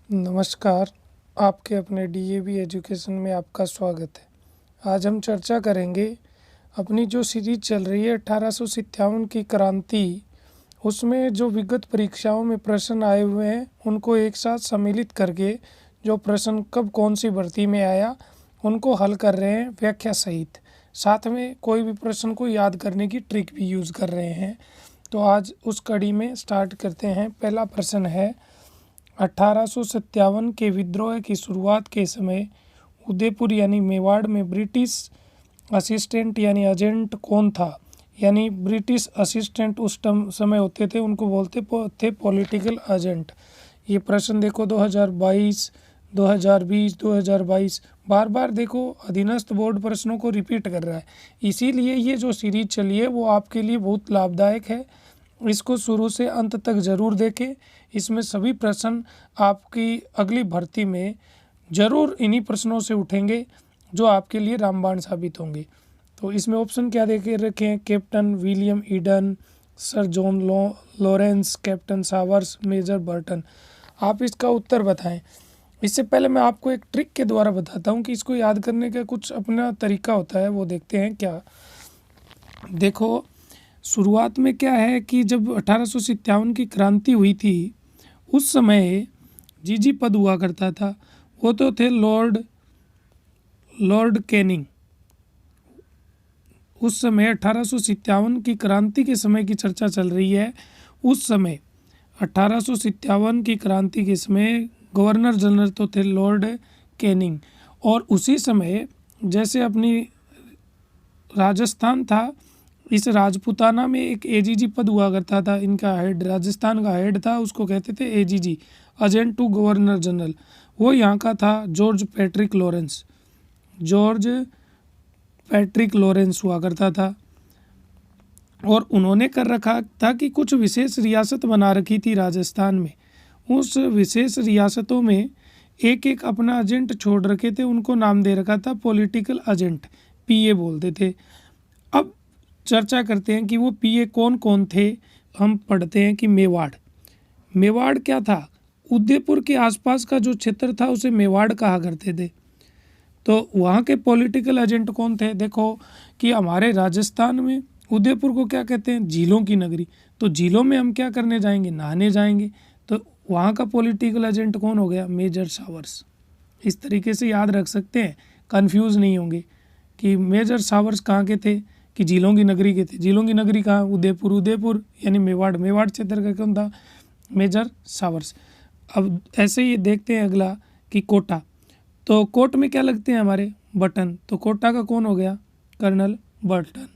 नमस्कार, आपके अपने डीएवी एजुकेशन में आपका स्वागत है। आज हम चर्चा करेंगे अपनी जो सीरीज चल रही है 1857 की क्रांति, उसमें जो विगत परीक्षाओं में प्रश्न आए हुए हैं उनको एक साथ सम्मिलित करके जो प्रश्न कब कौन सी भर्ती में आया उनको हल कर रहे हैं व्याख्या सहित। साथ में कोई भी प्रश्न को याद करने की ट्रिक भी यूज़ कर रहे हैं। तो आज उस कड़ी में स्टार्ट करते हैं। पहला प्रश्न है, 1857 के विद्रोह की शुरुआत के समय उदयपुर यानी मेवाड़ में ब्रिटिश असिस्टेंट यानी एजेंट कौन था? यानी ब्रिटिश असिस्टेंट उस समय होते थे, उनको बोलते थे पॉलिटिकल एजेंट। ये प्रश्न देखो 2022, 2020, 2022 बार बार देखो अधीनस्थ बोर्ड प्रश्नों को रिपीट कर रहा है। इसीलिए ये जो सीरीज चली है वो आपके लिए बहुत लाभदायक है। इसको शुरू से अंत तक ज़रूर देखें। इसमें सभी प्रश्न आपकी अगली भर्ती में ज़रूर इन्हीं प्रश्नों से उठेंगे जो आपके लिए रामबाण साबित होंगे। तो इसमें ऑप्शन क्या देखे रखे हैं? Captain William Eden, sir John Lawrence, captain Showers, major Burton. आप इसका उत्तर बताएं। इससे पहले मैं आपको एक ट्रिक के द्वारा बताता हूं कि इसको याद करने का कुछ अपना तरीका होता है, वो देखते हैं क्या। देखो, शुरुआत में क्या है कि जब 1857 की क्रांति हुई थी उस समय जीजी पद हुआ करता था, वो तो थे लॉर्ड कैनिंग। उस समय 1857 की क्रांति के समय की चर्चा चल रही है। उस समय 1857 की क्रांति के समय गवर्नर जनरल तो थे लॉर्ड कैनिंग। और उसी समय जैसे अपनी राजस्थान था, इस राजपूताना में एक एजीजी पद हुआ करता था। इनका हेड, राजस्थान का हेड था, उसको कहते थे AGG, agent to governor general. वो यहाँ का था जॉर्ज पैट्रिक लॉरेंस हुआ करता था। और उन्होंने कर रखा था कि कुछ विशेष रियासत बना रखी थी राजस्थान में। उस विशेष रियासतों में एक एक अपना एजेंट छोड़ रखे थे, उनको नाम दे रखा था पॉलिटिकल एजेंट, पीए बोलते थे। अब चर्चा करते हैं कि वो पीए कौन कौन थे। हम पढ़ते हैं कि मेवाड़ क्या था? उदयपुर के आसपास का जो क्षेत्र था उसे मेवाड़ कहा करते थे। तो वहाँ के पॉलिटिकल एजेंट कौन थे? देखो कि हमारे राजस्थान में उदयपुर को क्या कहते हैं? झीलों की नगरी। तो झीलों में हम क्या करने जाएंगे? नहाने जाएंगे। तो वहाँ का पॉलिटिकल एजेंट कौन हो गया? Major Showers. इस तरीके से याद रख सकते हैं, कंफ्यूज नहीं होंगे कि मेजर सावर्स कहाँ के थे, कि झीलों की नगरी के थे। झीलों की नगरी कहाँ? उदयपुर यानी मेवाड़ क्षेत्र का कौन था? Major Showers. अब ऐसे ही देखते हैं अगला कि कोटा। तो कोट में क्या लगते हैं हमारे? बटन। तो कोटा का कौन हो गया? Colonel Burton.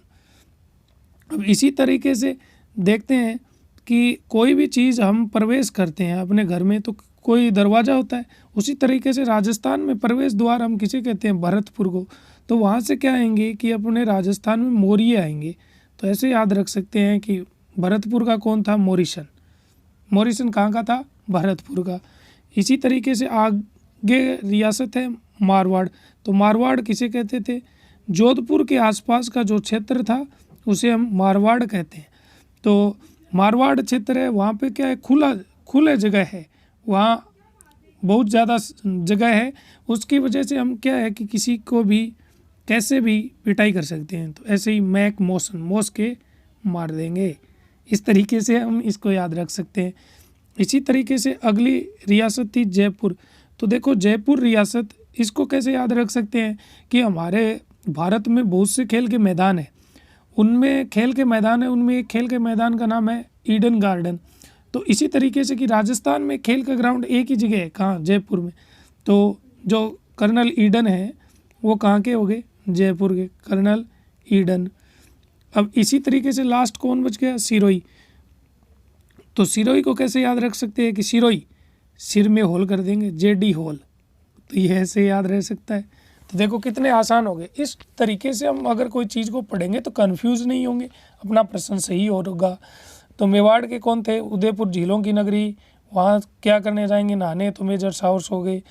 अब इसी तरीके से देखते हैं कि कोई भी चीज़ हम प्रवेश करते हैं अपने घर में तो कोई दरवाज़ा होता है। उसी तरीके से राजस्थान में प्रवेश द्वार हम किसे कहते हैं? भरतपुर को। तो वहाँ से क्या आएंगे कि अपने राजस्थान में मौर्य आएंगे। तो ऐसे याद रख सकते हैं कि भरतपुर का कौन था? मोरिसन कहाँ का था? भरतपुर का। इसी तरीके से आगे रियासत है मारवाड़। तो मारवाड़ किसे कहते थे? जोधपुर के आसपास का जो क्षेत्र था उसे हम मारवाड़ कहते हैं। तो मारवाड़ क्षेत्र है, वहाँ पे क्या है? खुला जगह है, वहाँ बहुत ज़्यादा जगह है। उसकी वजह से हम क्या है कि किसी को भी कैसे भी पिटाई कर सकते हैं। तो ऐसे ही मोस के मार देंगे। इस तरीके से हम इसको याद रख सकते हैं। इसी तरीके से अगली रियासत थी जयपुर। तो देखो जयपुर रियासत, इसको कैसे याद रख सकते हैं कि हमारे भारत में बहुत से खेल के मैदान है, उनमें एक खेल के मैदान का नाम है ईडन गार्डन। तो इसी तरीके से कि राजस्थान में खेल का ग्राउंड एक ही जगह है, कहाँ? जयपुर में। तो जो कर्नल ईडन है वो कहाँ के हो गए? जयपुर के कर्नल ईडन। अब इसी तरीके से लास्ट कौन बच गया? सिरोही। तो सिरोही को कैसे याद रख सकते हैं कि सिरोही सिर में होल कर देंगे, जेडी होल। तो ये ऐसे याद रह सकता है। तो देखो कितने आसान हो गए। इस तरीके से हम अगर कोई चीज़ को पढ़ेंगे तो कंफ्यूज नहीं होंगे, अपना प्रश्न सही होगा। तो मेवाड़ के कौन थे? उदयपुर झीलों की नगरी। वहाँ क्या करने जाएंगे? नहाने। तो मेजर सावर्स हो गए।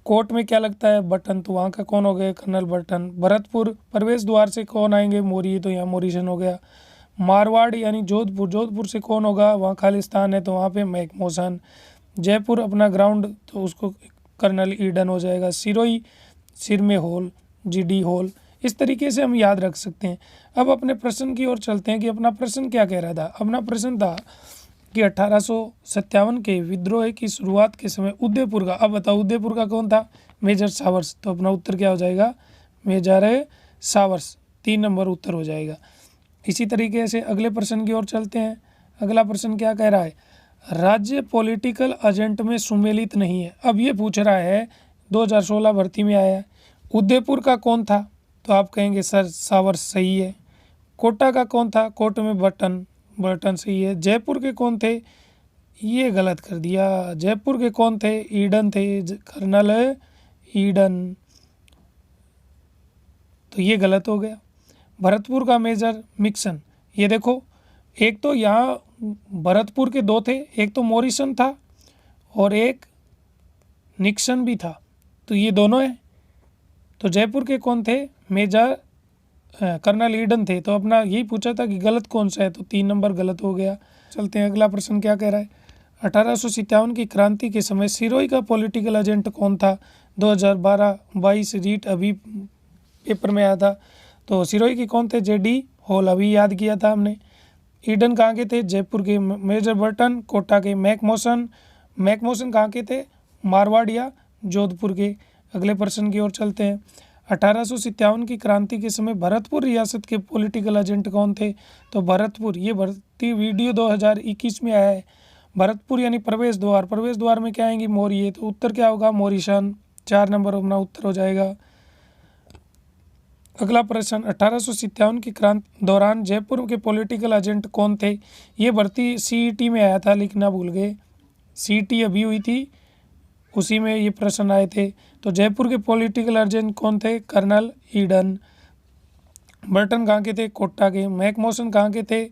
कोट में क्या लगता है? बटन। तो वहाँ का कौन हो गए? Colonel Burton. भरतपुर प्रवेश द्वार से कौन आएंगे? मौर्य। तो यहाँ मोरिसन हो गया। मारवाड़ यानी जोधपुर से कौन होगा? वहाँ खालिस्तान है, तो वहाँ पे मैकमोहन। जयपुर अपना ग्राउंड, तो उसको कर्नल ईडन हो जाएगा। सिरोही, सिर में होल, जीडी होल। इस तरीके से हम याद रख सकते हैं। अब अपने प्रश्न की ओर चलते हैं कि अपना प्रश्न क्या कह रहा था। अपना प्रश्न था कि 1857 के विद्रोह की शुरुआत के समय उदयपुर का, अब बताओ उदयपुर का कौन था? Major Showers. तो अपना उत्तर क्या हो जाएगा? Major showers. 3 नंबर उत्तर हो जाएगा। इसी तरीके से अगले प्रश्न की ओर चलते हैं। अगला प्रश्न क्या कह रहा है? राज्य पॉलिटिकल एजेंट में सुमेलित नहीं है। अब ये पूछ रहा है, 2016 भर्ती में आया है, उदयपुर का कौन था? तो आप कहेंगे सर सावर्स सही है। कोटा का कौन था? कोट में बर्टन सही है। जयपुर के कौन थे? ये गलत कर दिया। जयपुर के कौन थे? ईडन थे, कर्नल ईडन। तो ये गलत हो गया। भरतपुर का मेजर मिक्सन। ये देखो, एक तो यहाँ भरतपुर के 2 थे, एक तो मॉरिसन था और एक निक्सन भी था, तो ये दोनों हैं। तो जयपुर के कौन थे? मेजर कर्नल ईडन थे। तो अपना यही पूछा था कि गलत कौन सा है, तो 3 नंबर गलत हो गया। चलते हैं अगला प्रश्न क्या कह रहा है? 1857 की क्रांति के समय सिरोही का पॉलिटिकल एजेंट कौन था? 2012-22 रीट अभी पेपर में आया था। तो सिरोही के कौन थे? जेडी हॉल, अभी याद किया था हमने। ईडन कहाँ के थे? जयपुर के। मेजर बर्टन कोटा के। मैकमोसन कहाँ के थे? मारवाड़ या जोधपुर के। अगले प्रश्न की ओर चलते हैं। 1857 की क्रांति के समय भरतपुर रियासत के पॉलिटिकल एजेंट कौन थे? तो भरतपुर, ये भर्ती वीडियो 2021 में आया है। भरतपुर यानी प्रवेश द्वार में क्या आएंगी? मौर्य। तो उत्तर क्या होगा? मॉरिसन। 4 नंबर अपना उत्तर हो जाएगा। अगला प्रश्न, 1857 की क्रांति दौरान जयपुर के पॉलिटिकल एजेंट कौन थे? ये भर्ती सीईटी में आया था, लिखना भूल गए। सीईटी अभी हुई थी, उसी में ये प्रश्न आए थे। तो जयपुर के पॉलिटिकल एजेंट कौन थे? Colonel Eden. बर्टन कहाँ के थे? कोटा के। मैकमोसन कहाँ के थे?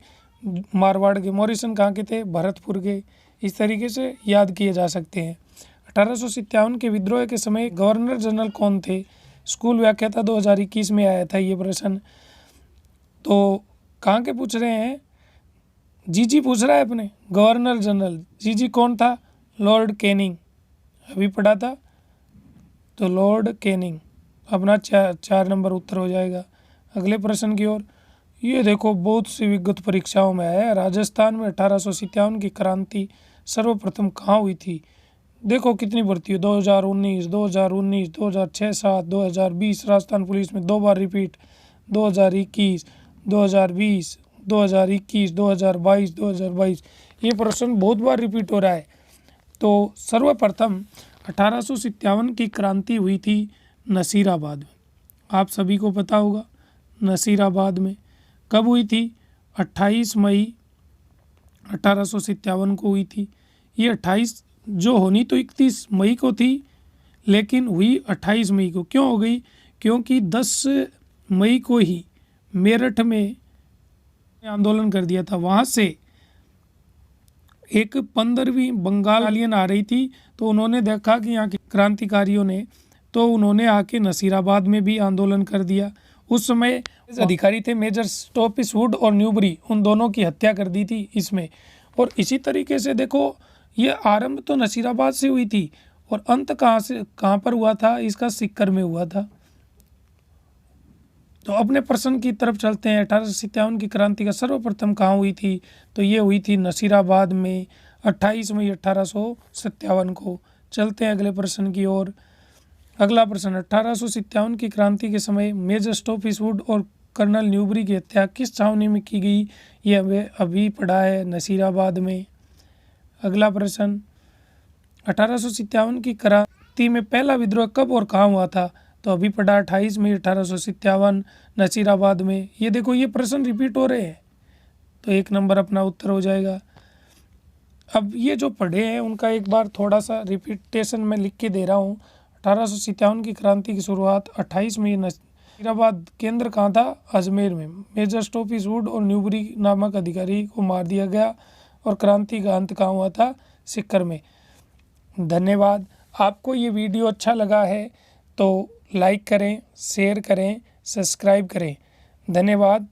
मारवाड़ के। मॉरिसन कहाँ के थे? भरतपुर के। इस तरीके से याद किए जा सकते हैं। 1857 के विद्रोह के समय गवर्नर जनरल कौन थे? स्कूल व्याख्याता 2021 में आया था ये प्रश्न। तो कहाँ के पूछ रहे हैं? जीजी पूछ रहा है अपने, गवर्नर जनरल। जीजी कौन था? लॉर्ड कैनिंग, अभी पढ़ा था। तो लॉर्ड कैनिंग अपना 4 नंबर उत्तर हो जाएगा। अगले प्रश्न की ओर। ये देखो, बहुत सी विगत परीक्षाओं में आया है। राजस्थान में 1857 की क्रांति सर्वप्रथम कहाँ हुई थी? देखो कितनी भर्ती है, 2019, 2019, 2006-7, 2020 राजस्थान पुलिस में 2 बार रिपीट, 2021, 2020, 2021, 2022, 2022। ये प्रश्न बहुत बार रिपीट हो रहा है। तो सर्वप्रथम 1857 की क्रांति हुई थी नसीराबाद में। आप सभी को पता होगा नसीराबाद में कब हुई थी? 28 मई 1857 को हुई थी। ये 28 जो होनी तो 31 मई को थी, लेकिन हुई 28 मई को। क्यों हो गई? क्योंकि 10 मई को ही मेरठ में आंदोलन कर दिया था। वहाँ से एक 15वीं बंगालियन आ रही थी, तो उन्होंने देखा कि यहाँ के क्रांतिकारियों ने, तो उन्होंने आके नसीराबाद में भी आंदोलन कर दिया। उस समय अधिकारी थे मेजर स्टॉपिसवुड और न्यूबरी, उन दोनों की हत्या कर दी थी इसमें। और इसी तरीके से देखो, ये आरंभ तो नसीराबाद से हुई थी और अंत कहाँ पर हुआ था? इसका सीकर में हुआ था। तो अपने प्रश्न की तरफ चलते हैं। 1857 की क्रांति का सर्वप्रथम कहाँ हुई थी? तो ये हुई थी नसीराबाद में 28 मई 1857 को। चलते हैं अगले प्रश्न की ओर। अगला प्रश्न, 1857 की क्रांति के समय मेजर स्टॉपिसवुड और कर्नल न्यूबरी की हत्या किस छावनी में की गई? ये हमें अभी पढ़ा है, नसीराबाद में। अगला प्रश्न, 1857 की क्रांति में पहला विद्रोह कब और कहाँ हुआ था? तो अभी पढ़ा 28 मई 1857 नसीराबाद में। ये देखो, ये प्रश्न रिपीट हो रहे हैं, तो 1 नंबर अपना उत्तर हो जाएगा। अब ये जो पढ़े हैं उनका एक बार थोड़ा सा रिपीटेशन में लिख के दे रहा हूँ। 1857 की क्रांति की शुरुआत 28 मई नसीराबाद। केंद्र कहाँ था? अजमेर में। मेजर स्टॉपिसवुड और न्यूबरी नामक अधिकारी को मार दिया गया और क्रांति का अंत कहाँ हुआ था? सीकर में। धन्यवाद। आपको ये वीडियो अच्छा लगा है तो लाइक करें, शेयर करें, सब्सक्राइब करें। धन्यवाद।